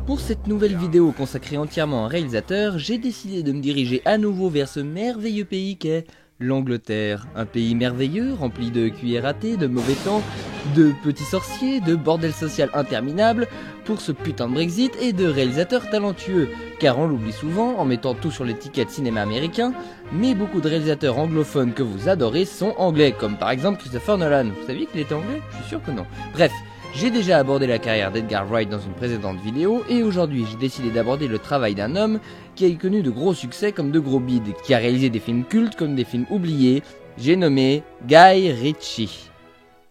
Pour cette nouvelle vidéo consacrée entièrement à un réalisateur, j'ai décidé de me diriger à nouveau vers ce merveilleux pays qu'est l'Angleterre. Un pays merveilleux, rempli de cuillères à thé, de mauvais temps, de petits sorciers, de bordel social interminable, pour ce putain de Brexit et de réalisateurs talentueux. Car on l'oublie souvent en mettant tout sur l'étiquette cinéma américain, mais beaucoup de réalisateurs anglophones que vous adorez sont anglais, comme par exemple Christopher Nolan. Vous saviez qu'il était anglais? Je suis sûr que non. Bref. J'ai déjà abordé la carrière d'Edgar Wright dans une précédente vidéo, et aujourd'hui j'ai décidé d'aborder le travail d'un homme qui a connu de gros succès comme de gros bides, qui a réalisé des films cultes comme des films oubliés. J'ai nommé Guy Ritchie.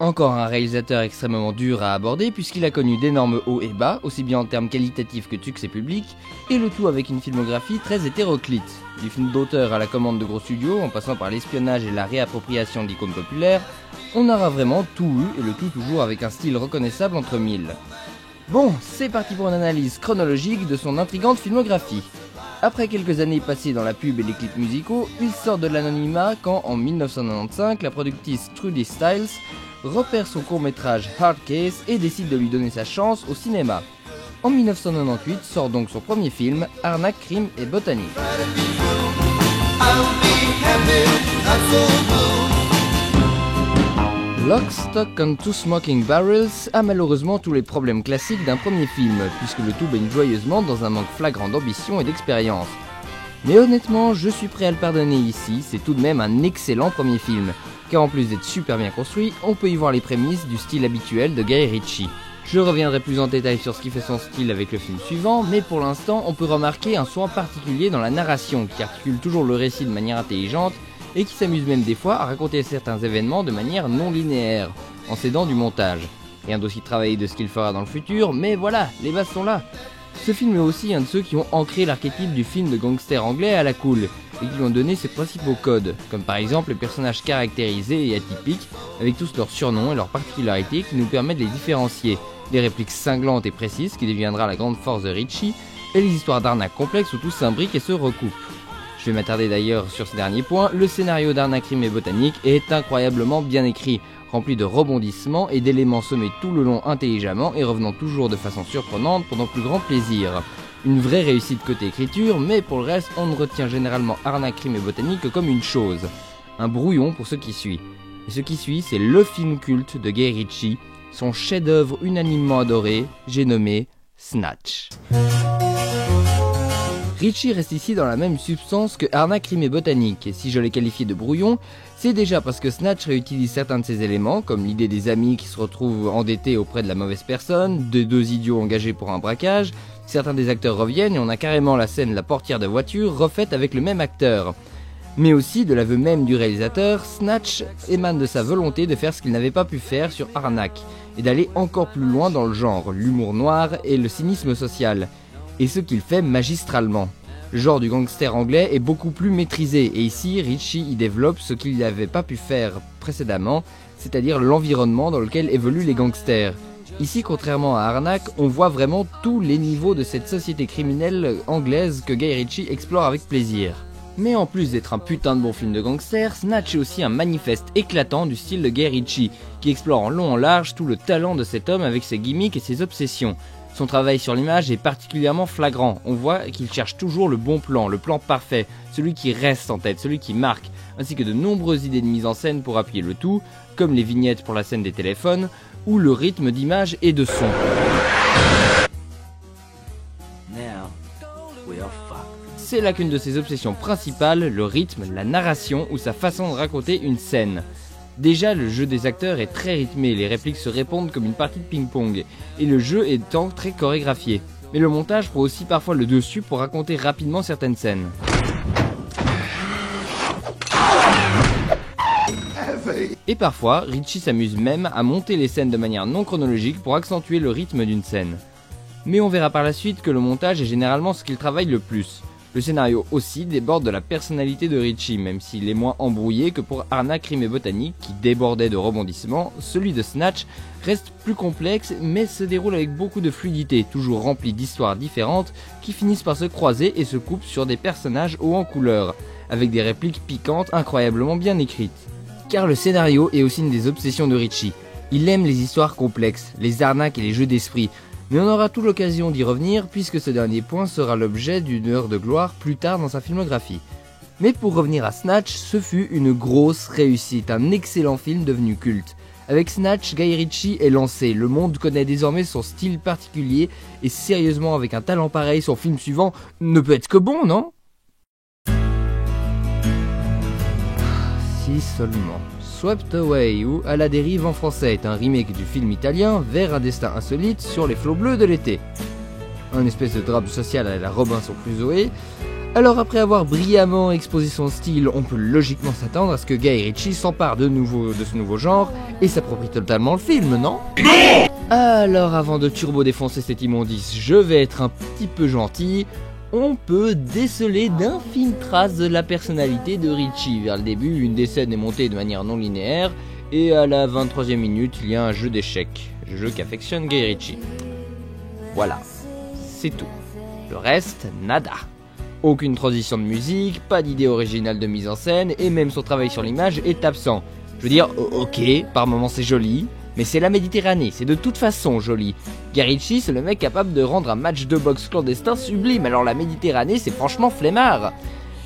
Encore un réalisateur extrêmement dur à aborder puisqu'il a connu d'énormes hauts et bas, aussi bien en termes qualitatifs que de succès public, et le tout avec une filmographie très hétéroclite. Du film d'auteur à la commande de gros studios, en passant par l'espionnage et la réappropriation d'icônes populaires, on aura vraiment tout eu, et le tout toujours avec un style reconnaissable entre mille. Bon, c'est parti pour une analyse chronologique de son intrigante filmographie. Après quelques années passées dans la pub et les clips musicaux, il sort de l'anonymat quand, en 1995, la productrice Trudy Stiles repère son court-métrage Hard Case et décide de lui donner sa chance au cinéma. En 1998 sort donc son premier film, Arnaque, crime et botanique. Lock, Stock and Two Smoking Barrels a malheureusement tous les problèmes classiques d'un premier film, puisque le tout baigne joyeusement dans un manque flagrant d'ambition et d'expérience. Mais honnêtement, je suis prêt à le pardonner ici, c'est tout de même un excellent premier film, car en plus d'être super bien construit, on peut y voir les prémices du style habituel de Guy Ritchie. Je reviendrai plus en détail sur ce qui fait son style avec le film suivant, mais pour l'instant, on peut remarquer un soin particulier dans la narration, qui articule toujours le récit de manière intelligente, et qui s'amuse même des fois à raconter certains événements de manière non linéaire, en s'aidant du montage. Rien d'aussi travaillé de ce qu'il fera dans le futur, mais voilà, les bases sont là. Ce film est aussi un de ceux qui ont ancré l'archétype du film de gangster anglais à la cool, et qui lui ont donné ses principaux codes, comme par exemple les personnages caractérisés et atypiques, avec tous leurs surnoms et leurs particularités qui nous permettent de les différencier, les répliques cinglantes et précises qui deviendra la grande force de Ritchie, et les histoires d'arnaques complexes où tout s'imbrique et se recoupe. Je vais m'attarder d'ailleurs sur ce dernier point, le scénario d'Arnaque, crime et botanique est incroyablement bien écrit, rempli de rebondissements et d'éléments semés tout le long intelligemment et revenant toujours de façon surprenante pour notre plus grand plaisir. Une vraie réussite côté écriture, mais pour le reste, on ne retient généralement Arnaque, crime et botanique que comme une chose. Un brouillon pour ce qui suit. Et ce qui suit, c'est le film culte de Guy Ritchie, son chef-d'œuvre unanimement adoré, j'ai nommé Snatch. Ritchie reste ici dans la même substance que Arnaque, crime et botanique, et si je l'ai qualifié de brouillon, c'est déjà parce que Snatch réutilise certains de ses éléments, comme l'idée des amis qui se retrouvent endettés auprès de la mauvaise personne, de deux idiots engagés pour un braquage, certains des acteurs reviennent et on a carrément la scène La portière de voiture refaite avec le même acteur. Mais aussi, de l'aveu même du réalisateur, Snatch émane de sa volonté de faire ce qu'il n'avait pas pu faire sur Arnaque, et d'aller encore plus loin dans le genre, l'humour noir et le cynisme social. Et ce qu'il fait magistralement. Le genre du gangster anglais est beaucoup plus maîtrisé, et ici Ritchie y développe ce qu'il n'avait pas pu faire précédemment, c'est-à-dire l'environnement dans lequel évoluent les gangsters. Ici, contrairement à Arnaque, on voit vraiment tous les niveaux de cette société criminelle anglaise que Guy Ritchie explore avec plaisir. Mais en plus d'être un putain de bon film de gangster, Snatch est aussi un manifeste éclatant du style de Guy Ritchie, qui explore en long en large tout le talent de cet homme avec ses gimmicks et ses obsessions. Son travail sur l'image est particulièrement flagrant, on voit qu'il cherche toujours le bon plan, le plan parfait, celui qui reste en tête, celui qui marque, ainsi que de nombreuses idées de mise en scène pour appuyer le tout, comme les vignettes pour la scène des téléphones, ou le rythme d'image et de son. C'est là qu'une de ses obsessions principales, le rythme, la narration ou sa façon de raconter une scène. Déjà, le jeu des acteurs est très rythmé, les répliques se répondent comme une partie de ping-pong, et le jeu étant très chorégraphié. Mais le montage prend aussi parfois le dessus pour raconter rapidement certaines scènes. Et parfois, Ritchie s'amuse même à monter les scènes de manière non chronologique pour accentuer le rythme d'une scène. Mais on verra par la suite que le montage est généralement ce qu'il travaille le plus. Le scénario aussi déborde de la personnalité de Ritchie, même s'il est moins embrouillé que pour Arnaque, crime et botanique, qui débordait de rebondissements, celui de Snatch reste plus complexe, mais se déroule avec beaucoup de fluidité, toujours rempli d'histoires différentes, qui finissent par se croiser et se coupent sur des personnages hauts en couleur, avec des répliques piquantes incroyablement bien écrites. Car le scénario est aussi une des obsessions de Ritchie. Il aime les histoires complexes, les arnaques et les jeux d'esprit, Mais on aura toute l'occasion d'y revenir puisque ce dernier point sera l'objet d'une heure de gloire plus tard dans sa filmographie. Mais pour revenir à Snatch, ce fut une grosse réussite, un excellent film devenu culte. Avec Snatch, Guy Ritchie est lancé, le monde connaît désormais son style particulier et sérieusement avec un talent pareil, son film suivant ne peut être que bon, non ? Si seulement. Swept Away ou À la dérive en français est un remake du film italien Vers un destin insolite sur les flots bleus de l'été. Un espèce de drame social à la Robinson Crusoe. Alors après avoir brillamment exposé son style, on peut logiquement s'attendre à ce que Guy Ritchie s'empare de ce nouveau genre et s'approprie totalement le film, non ? Alors avant de turbo défoncer cet immondice, je vais être un petit peu gentil. On peut déceler d'infimes traces de la personnalité de Ritchie. Vers le début, une des scènes est montée de manière non linéaire, et à la 23e minute, il y a un jeu d'échecs, jeu qu'affectionne Guy Ritchie. Voilà, c'est tout. Le reste, nada. Aucune transition de musique, pas d'idée originale de mise en scène, et même son travail sur l'image est absent. Je veux dire, ok, par moments c'est joli, mais c'est la Méditerranée, c'est de toute façon joli. Guy Ritchie, c'est le mec capable de rendre un match de boxe clandestin sublime, alors la Méditerranée, c'est franchement flemmard.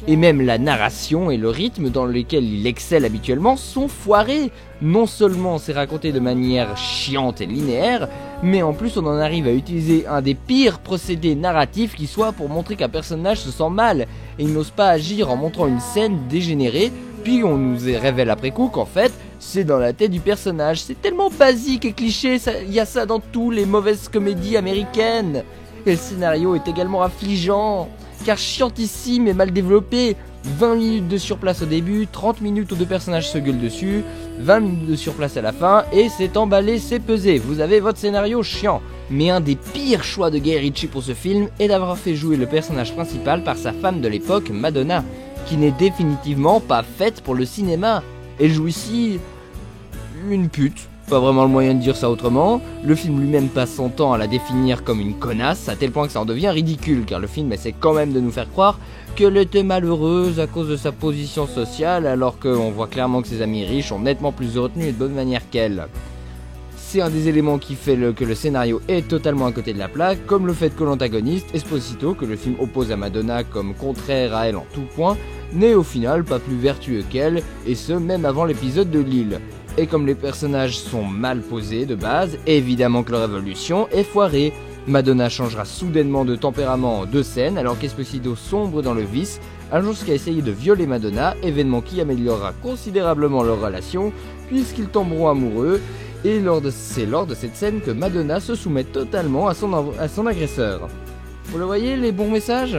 Et même la narration et le rythme dans lequel il excelle habituellement sont foirés. Non seulement c'est raconté de manière chiante et linéaire, mais en plus on en arrive à utiliser un des pires procédés narratifs qui soit pour montrer qu'un personnage se sent mal, et il n'ose pas agir en montrant une scène dégénérée, puis on nous révèle après coup qu'en fait, c'est dans la tête du personnage. C'est tellement basique et cliché, il y a ça dans toutes les mauvaises comédies américaines. Et le scénario est également affligeant, car chiantissime et mal développé. 20 minutes de surplace au début, 30 minutes où deux personnages se gueulent dessus, 20 minutes de surplace à la fin, et c'est emballé, c'est pesé. Vous avez votre scénario chiant. Mais un des pires choix de Guy Ritchie pour ce film est d'avoir fait jouer le personnage principal par sa femme de l'époque, Madonna, qui n'est définitivement pas faite pour le cinéma. Elle joue ici une pute, pas vraiment le moyen de dire ça autrement. Le film lui-même passe son temps à la définir comme une connasse, à tel point que ça en devient ridicule, car le film essaie quand même de nous faire croire qu'elle était malheureuse à cause de sa position sociale, alors qu'on voit clairement que ses amis riches ont nettement plus de retenue et de bonne manière qu'elle. C'est un des éléments qui fait que le scénario est totalement à côté de la plaque, comme le fait que l'antagoniste, Esposito, que le film oppose à Madonna comme contraire à elle en tout point, n'est au final pas plus vertueux qu'elle, et ce même avant l'épisode de Lille. Et comme les personnages sont mal posés de base, évidemment que leur évolution est foirée. Madonna changera soudainement de tempérament en 2 scènes, alors qu'Esposito sombre dans le vice, allant jusqu'à essayer de violer Madonna, événement qui améliorera considérablement leur relation, puisqu'ils tomberont amoureux, et c'est lors de cette scène que Madonna se soumet totalement à son agresseur. Vous le voyez, les bons messages ?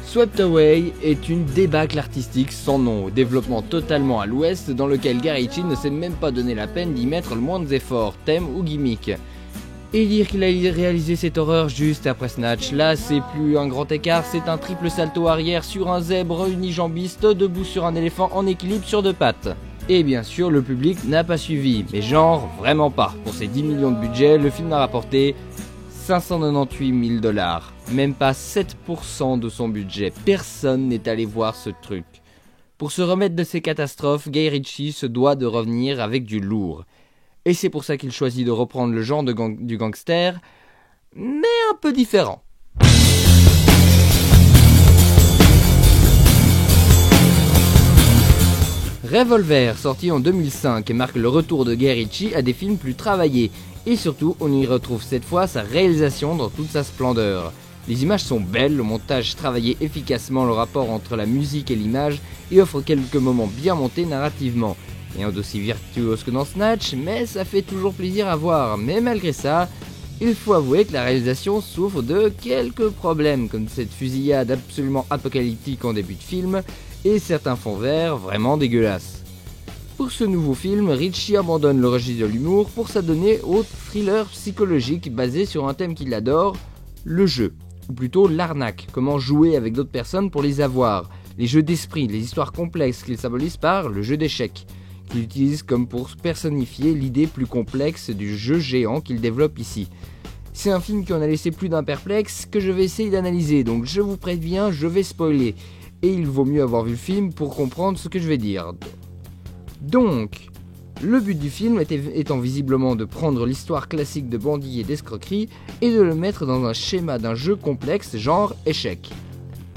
Swept Away est une débâcle artistique sans nom, au développement totalement à l'ouest, dans lequel Guy Ritchie ne s'est même pas donné la peine d'y mettre le moindre effort, thème ou gimmick. Et dire qu'il a réalisé cette horreur juste après Snatch, là c'est plus un grand écart, c'est un triple salto arrière sur un zèbre unijambiste debout sur un éléphant en équilibre sur 2 pattes. Et bien sûr, le public n'a pas suivi, mais genre, vraiment pas. Pour ses 10 millions de budget, le film a rapporté 598 000 $, même pas 7% de son budget. Personne n'est allé voir ce truc. Pour se remettre de ces catastrophes, Guy Ritchie se doit de revenir avec du lourd. Et c'est pour ça qu'il choisit de reprendre le genre du gangster, mais un peu différent. Revolver, sorti en 2005, marque le retour de Guy Ritchie à des films plus travaillés. Et surtout, on y retrouve cette fois sa réalisation dans toute sa splendeur. Les images sont belles, le montage travaillait efficacement le rapport entre la musique et l'image et offre quelques moments bien montés narrativement. Rien d'aussi virtuose que dans Snatch, mais ça fait toujours plaisir à voir. Mais malgré ça, il faut avouer que la réalisation souffre de quelques problèmes, comme cette fusillade absolument apocalyptique en début de film, et certains fonds verts vraiment dégueulasses. Pour ce nouveau film, Ritchie abandonne le registre de l'humour pour s'adonner au thriller psychologique basé sur un thème qu'il adore, le jeu, ou plutôt l'arnaque, comment jouer avec d'autres personnes pour les avoir, les jeux d'esprit, les histoires complexes qu'il symbolise par le jeu d'échecs, qu'il utilise comme pour personnifier l'idée plus complexe du jeu géant qu'il développe ici. C'est un film qui en a laissé plus d'un perplexe que je vais essayer d'analyser, donc je vous préviens, je vais spoiler, et il vaut mieux avoir vu le film pour comprendre ce que je vais dire. Donc, Le but du film étant visiblement de prendre l'histoire classique de bandits et d'escroquerie et de le mettre dans un schéma d'un jeu complexe genre échec.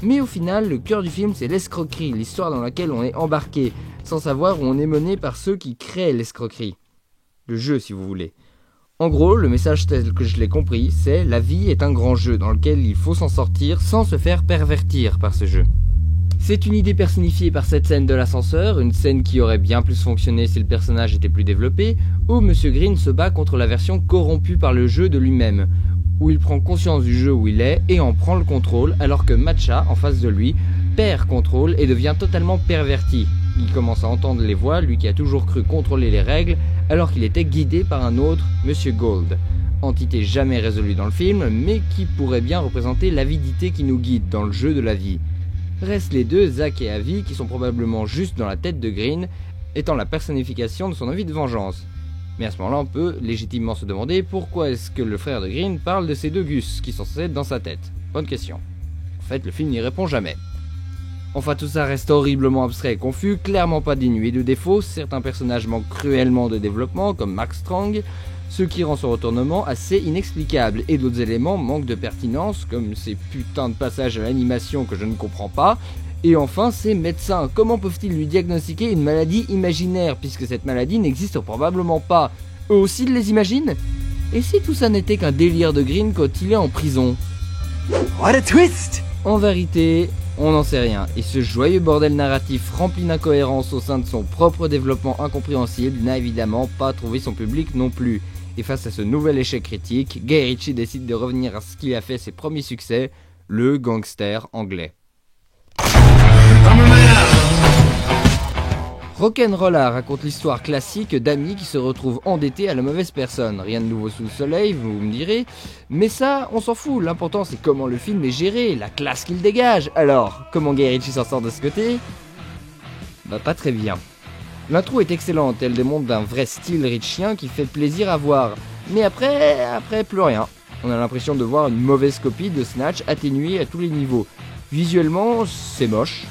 Mais au final, le cœur du film c'est l'escroquerie, l'histoire dans laquelle on est embarqué, sans savoir où on est mené par ceux qui créent l'escroquerie. Le jeu si vous voulez. En gros, le message tel que je l'ai compris, c'est la vie est un grand jeu dans lequel il faut s'en sortir sans se faire pervertir par ce jeu. C'est une idée personnifiée par cette scène de l'ascenseur, une scène qui aurait bien plus fonctionné si le personnage était plus développé, où Monsieur Green se bat contre la version corrompue par le jeu de lui-même, où il prend conscience du jeu où il est et en prend le contrôle, alors que Matcha, en face de lui, perd contrôle et devient totalement perverti. Il commence à entendre les voix, lui qui a toujours cru contrôler les règles, alors qu'il était guidé par un autre, Monsieur Gold. Entité jamais résolue dans le film, mais qui pourrait bien représenter l'avidité qui nous guide dans le jeu de la vie. Restent les deux, Zack et Avi, qui sont probablement juste dans la tête de Green, étant la personnification de son envie de vengeance. Mais à ce moment-là, on peut légitimement se demander pourquoi est-ce que le frère de Green parle de ces deux Gus qui sont censés être dans sa tête. Bonne question. En fait, le film n'y répond jamais. Enfin, tout ça reste horriblement abstrait et confus, clairement pas dénué de défauts, certains personnages manquent cruellement de développement, comme Max Strong, ce qui rend son retournement assez inexplicable, et d'autres éléments manquent de pertinence, comme ces putains de passages à l'animation que je ne comprends pas, et enfin ces médecins, comment peuvent-ils lui diagnostiquer une maladie imaginaire, puisque cette maladie n'existe probablement pas? Eux aussi ils les imaginent? Et si tout ça n'était qu'un délire de Green quand il est en prison? What a twist! En vérité, on n'en sait rien, et ce joyeux bordel narratif rempli d'incohérences au sein de son propre développement incompréhensible n'a évidemment pas trouvé son public non plus. Et face à ce nouvel échec critique, Guy Ritchie décide de revenir à ce qui a fait ses premiers succès, le gangster anglais. Rock'n'Rolla raconte l'histoire classique d'amis qui se retrouvent endettés à la mauvaise personne. Rien de nouveau sous le soleil, vous me direz. Mais ça, on s'en fout. L'important, c'est comment le film est géré, la classe qu'il dégage. Alors, comment Guy Ritchie s'en sort de ce côté? Bah, pas très bien. L'intro est excellente, elle démontre d'un vrai style ritchien qui fait plaisir à voir. Mais après, plus rien. On a l'impression de voir une mauvaise copie de Snatch atténuée à tous les niveaux. Visuellement, c'est moche.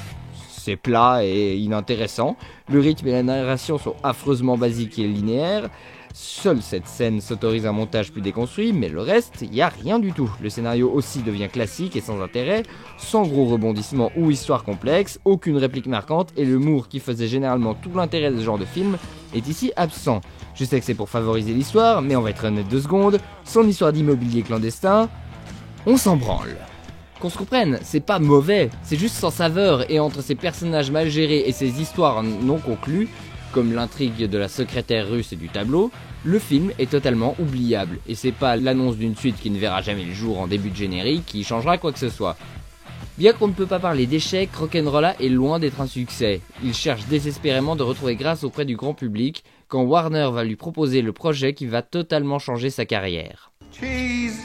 C'est plat et inintéressant, le rythme et la narration sont affreusement basiques et linéaires, seule cette scène s'autorise un montage plus déconstruit, mais le reste, y a rien du tout. Le scénario aussi devient classique et sans intérêt, sans gros rebondissements ou histoire complexe, aucune réplique marquante et l'humour qui faisait généralement tout l'intérêt de ce genre de film est ici absent. Je sais que c'est pour favoriser l'histoire, mais on va être honnête 2 secondes, son histoire d'immobilier clandestin, on s'en branle. Qu'on se comprenne, c'est pas mauvais, c'est juste sans saveur, et entre ces personnages mal gérés et ces histoires non conclues, comme l'intrigue de la secrétaire russe et du tableau, le film est totalement oubliable, et c'est pas l'annonce d'une suite qui ne verra jamais le jour en début de générique qui changera quoi que ce soit. Bien qu'on ne peut pas parler d'échec, Rock'n'Rolla est loin d'être un succès. Il cherche désespérément de retrouver grâce auprès du grand public, quand Warner va lui proposer le projet qui va totalement changer sa carrière. Cheese!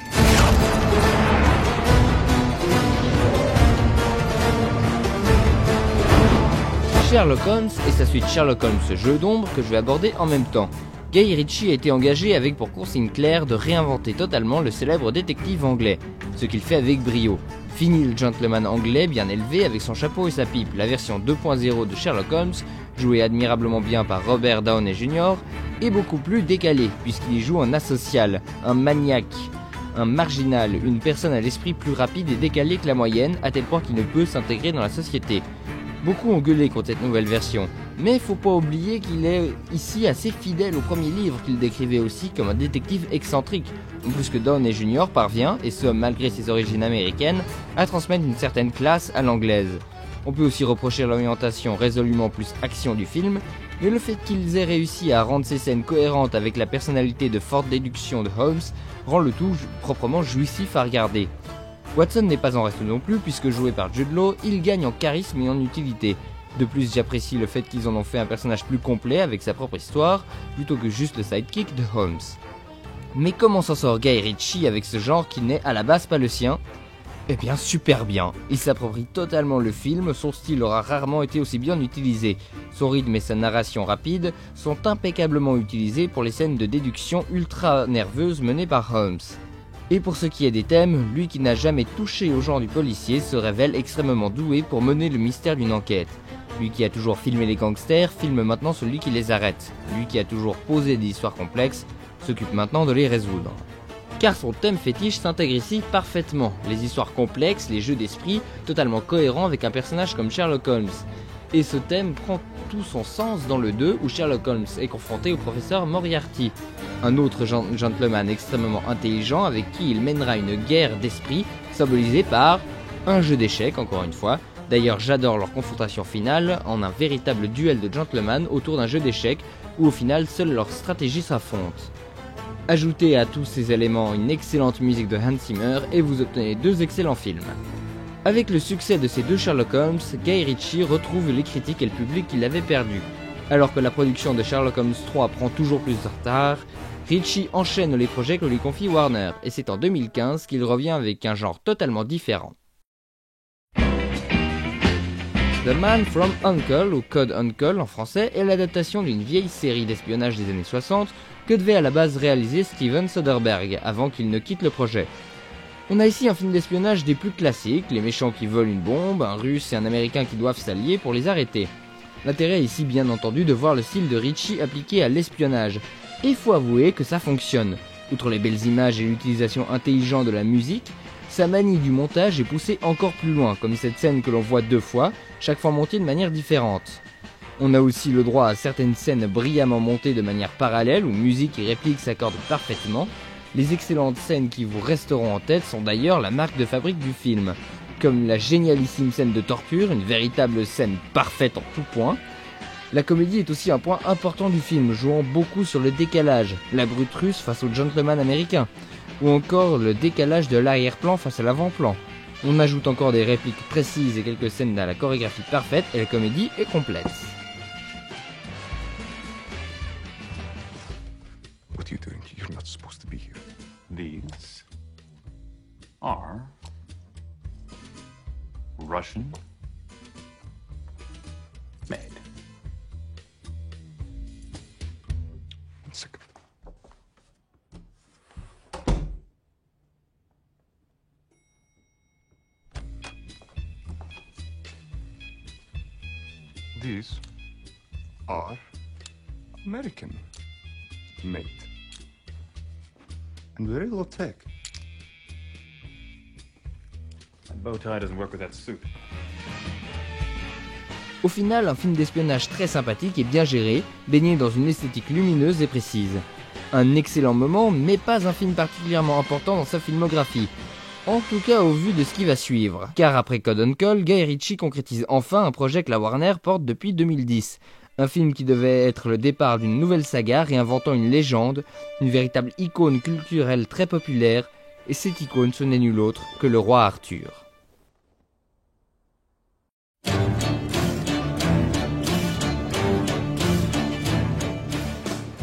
Sherlock Holmes et sa suite Sherlock Holmes Jeu d'ombre que je vais aborder en même temps. Guy Ritchie a été engagé avec pour consigne claire de réinventer totalement le célèbre détective anglais, ce qu'il fait avec brio. Fini le gentleman anglais bien élevé avec son chapeau et sa pipe, la version 2.0 de Sherlock Holmes, jouée admirablement bien par Robert Downey Jr., est beaucoup plus décalé puisqu'il y joue un asocial, un maniaque, un marginal, une personne à l'esprit plus rapide et décalé que la moyenne à tel point qu'il ne peut s'intégrer dans la société. Beaucoup ont gueulé contre cette nouvelle version, mais faut pas oublier qu'il est ici assez fidèle au premier livre qu'il décrivait aussi comme un détective excentrique, en plus que Downey Jr. parvient, et ce malgré ses origines américaines, à transmettre une certaine classe à l'anglaise. On peut aussi reprocher l'orientation résolument plus action du film, mais le fait qu'ils aient réussi à rendre ces scènes cohérentes avec la personnalité de forte déduction de Holmes rend le tout proprement jouissif à regarder. Watson n'est pas en reste non plus puisque joué par Jude Law, il gagne en charisme et en utilité. De plus, j'apprécie le fait qu'ils en ont fait un personnage plus complet avec sa propre histoire, plutôt que juste le sidekick de Holmes. Mais comment s'en sort Guy Ritchie avec ce genre qui n'est à la base pas le sien? Eh bien super bien, il s'approprie totalement le film, son style aura rarement été aussi bien utilisé. Son rythme et sa narration rapide sont impeccablement utilisés pour les scènes de déduction ultra nerveuses menées par Holmes. Et pour ce qui est des thèmes, lui qui n'a jamais touché au genre du policier se révèle extrêmement doué pour mener le mystère d'une enquête. Lui qui a toujours filmé les gangsters, filme maintenant celui qui les arrête. Lui qui a toujours posé des histoires complexes, s'occupe maintenant de les résoudre. Car son thème fétiche s'intègre ici parfaitement, les histoires complexes, les jeux d'esprit, totalement cohérents avec un personnage comme Sherlock Holmes. Et ce thème prend tout son sens dans le 2 où Sherlock Holmes est confronté au professeur Moriarty, un autre gentleman extrêmement intelligent avec qui il mènera une guerre d'esprit symbolisée par un jeu d'échecs encore une fois. D'ailleurs j'adore leur confrontation finale en un véritable duel de gentlemen autour d'un jeu d'échecs où au final seule leur stratégie s'affronte. Ajoutez à tous ces éléments une excellente musique de Hans Zimmer et vous obtenez 2 excellents films. Avec le succès de ces 2 Sherlock Holmes, Guy Ritchie retrouve les critiques et le public qu'il avait perdu. Alors que la production de Sherlock Holmes 3 prend toujours plus de retard, Ritchie enchaîne les projets que lui confie Warner, et c'est en 2015 qu'il revient avec un genre totalement différent. The Man from U.N.C.L.E, ou Code Uncle en français, est l'adaptation d'une vieille série d'espionnage des années 60 que devait à la base réaliser Steven Soderbergh avant qu'il ne quitte le projet. On a ici un film d'espionnage des plus classiques, les méchants qui volent une bombe, un russe et un américain qui doivent s'allier pour les arrêter. L'intérêt est ici bien entendu de voir le style de Ritchie appliqué à l'espionnage, et il faut avouer que ça fonctionne. Outre les belles images et l'utilisation intelligente de la musique, sa manie du montage est poussée encore plus loin, comme cette scène que l'on voit 2 fois, chaque fois montée de manière différente. On a aussi le droit à certaines scènes brillamment montées de manière parallèle où musique et répliques s'accordent parfaitement. Les excellentes scènes qui vous resteront en tête sont d'ailleurs la marque de fabrique du film, comme la génialissime scène de torture, une véritable scène parfaite en tout point. La comédie est aussi un point important du film, jouant beaucoup sur le décalage, la brute russe face au gentleman américain, ou encore le décalage de l'arrière-plan face à l'avant-plan. On ajoute encore des répliques précises et quelques scènes à la chorégraphie parfaite et la comédie est complète. What are you doing? You're not supposed to be here. These are Russian made. One second. These are American made. And very low tech. That bow tie doesn't work with that suit. Au final, un film d'espionnage très sympathique et bien géré, baigné dans une esthétique lumineuse et précise. Un excellent moment, mais pas un film particulièrement important dans sa filmographie. En tout cas au vu de ce qui va suivre. Car après Code Uncle, Guy Ritchie concrétise enfin un projet que la Warner porte depuis 2010. Un film qui devait être le départ d'une nouvelle saga réinventant une légende, une véritable icône culturelle très populaire, et cette icône ce n'est nul autre que le roi Arthur.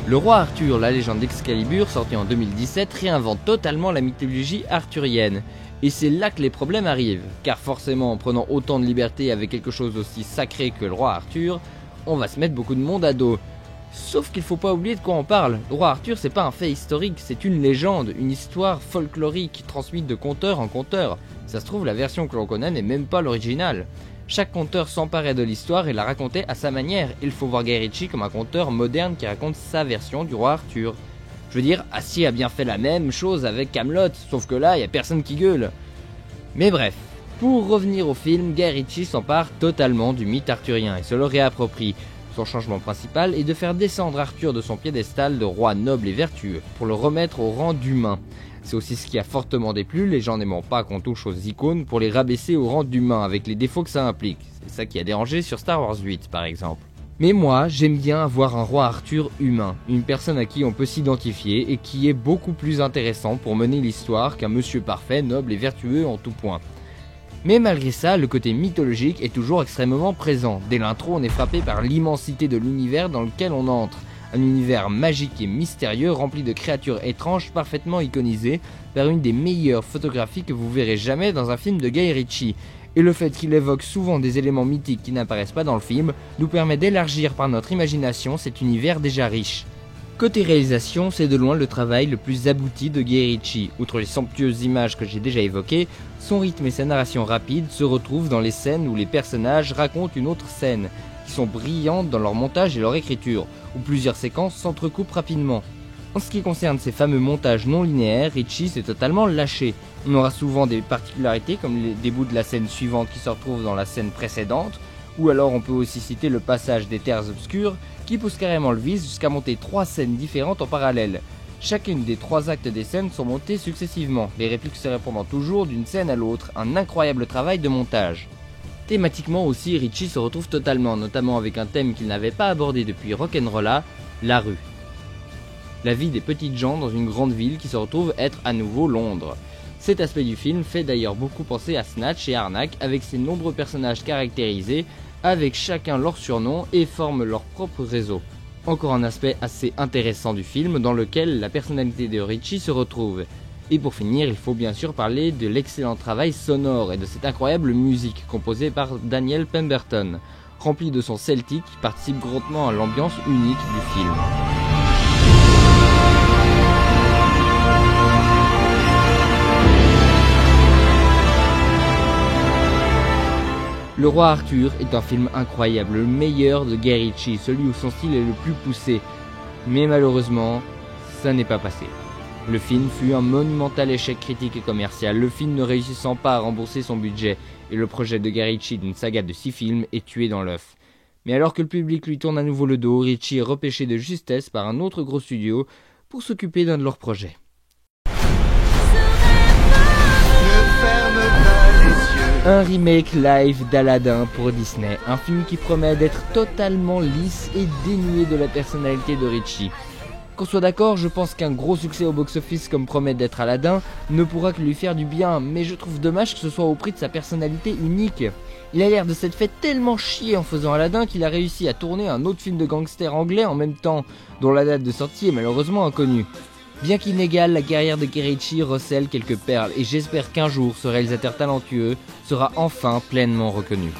Le roi Arthur, la légende d'Excalibur, sorti en 2017, réinvente totalement la mythologie arthurienne. Et c'est là que les problèmes arrivent, car forcément en prenant autant de liberté avec quelque chose aussi sacré que le roi Arthur, on va se mettre beaucoup de monde à dos. Sauf qu'il faut pas oublier de quoi on parle. Le roi Arthur, c'est pas un fait historique, c'est une légende, une histoire folklorique transmise de conteur en conteur. Ça se trouve, la version que l'on connaît n'est même pas l'original. Chaque conteur s'emparait de l'histoire et la racontait à sa manière. Il faut voir Guy Ritchie comme un conteur moderne qui raconte sa version du roi Arthur. Je veux dire, Astier a bien fait la même chose avec Kaamelott, sauf que là, y a personne qui gueule. Mais bref, pour revenir au film, Guy Ritchie s'empare totalement du mythe arthurien et se le réapproprie. Son changement principal est de faire descendre Arthur de son piédestal de roi noble et vertueux, pour le remettre au rang d'humain. C'est aussi ce qui a fortement déplu, les gens n'aimant pas qu'on touche aux icônes pour les rabaisser au rang d'humain avec les défauts que ça implique. C'est ça qui a dérangé sur Star Wars 8 par exemple. Mais moi, j'aime bien avoir un roi Arthur humain, une personne à qui on peut s'identifier et qui est beaucoup plus intéressant pour mener l'histoire qu'un monsieur parfait, noble et vertueux en tout point. Mais malgré ça, le côté mythologique est toujours extrêmement présent. Dès l'intro, on est frappé par l'immensité de l'univers dans lequel on entre. Un univers magique et mystérieux rempli de créatures étranges parfaitement iconisées par une des meilleures photographies que vous verrez jamais dans un film de Guy Ritchie. Et le fait qu'il évoque souvent des éléments mythiques qui n'apparaissent pas dans le film nous permet d'élargir par notre imagination cet univers déjà riche. Côté réalisation, c'est de loin le travail le plus abouti de Guy Ritchie. Outre les somptueuses images que j'ai déjà évoquées, son rythme et sa narration rapide se retrouvent dans les scènes où les personnages racontent une autre scène, qui sont brillantes dans leur montage et leur écriture, où plusieurs séquences s'entrecoupent rapidement. En ce qui concerne ces fameux montages non linéaires, Ritchie s'est totalement lâché. On aura souvent des particularités comme des bouts de la scène suivante qui se retrouvent dans la scène précédente, ou alors on peut aussi citer le passage des terres obscures qui pousse carrément le vice jusqu'à monter 3 scènes différentes en parallèle. Chacune des 3 actes des scènes sont montés successivement, les répliques se répondant toujours d'une scène à l'autre, un incroyable travail de montage. Thématiquement aussi, Ritchie se retrouve totalement, notamment avec un thème qu'il n'avait pas abordé depuis Rock'n'Rolla, la rue. La vie des petites gens dans une grande ville qui se retrouve être à nouveau Londres. Cet aspect du film fait d'ailleurs beaucoup penser à Snatch et Arnaque avec ses nombreux personnages caractérisés, avec chacun leur surnom et forment leur propre réseau. Encore un aspect assez intéressant du film dans lequel la personnalité de Ritchie se retrouve. Et pour finir, il faut bien sûr parler de l'excellent travail sonore et de cette incroyable musique composée par Daniel Pemberton, remplie de son celtique qui participe grandement à l'ambiance unique du film. Le Roi Arthur est un film incroyable, le meilleur de Guy Ritchie, celui où son style est le plus poussé. Mais malheureusement, ça n'est pas passé. Le film fut un monumental échec critique et commercial, le film ne réussissant pas à rembourser son budget, et le projet de Guy Ritchie d'une saga de 6 films est tué dans l'œuf. Mais alors que le public lui tourne à nouveau le dos, Ritchie est repêché de justesse par un autre gros studio pour s'occuper d'un de leurs projets. Un remake live d'Aladin pour Disney, un film qui promet d'être totalement lisse et dénué de la personnalité de Ritchie. Qu'on soit d'accord, je pense qu'un gros succès au box-office comme promet d'être Aladin ne pourra que lui faire du bien, mais je trouve dommage que ce soit au prix de sa personnalité unique. Il a l'air de s'être fait tellement chier en faisant Aladin qu'il a réussi à tourner un autre film de gangster anglais en même temps, dont la date de sortie est malheureusement inconnue. Bien qu'inégale, la carrière de Guy Ritchie recèle quelques perles et j'espère qu'un jour ce réalisateur talentueux sera enfin pleinement reconnu.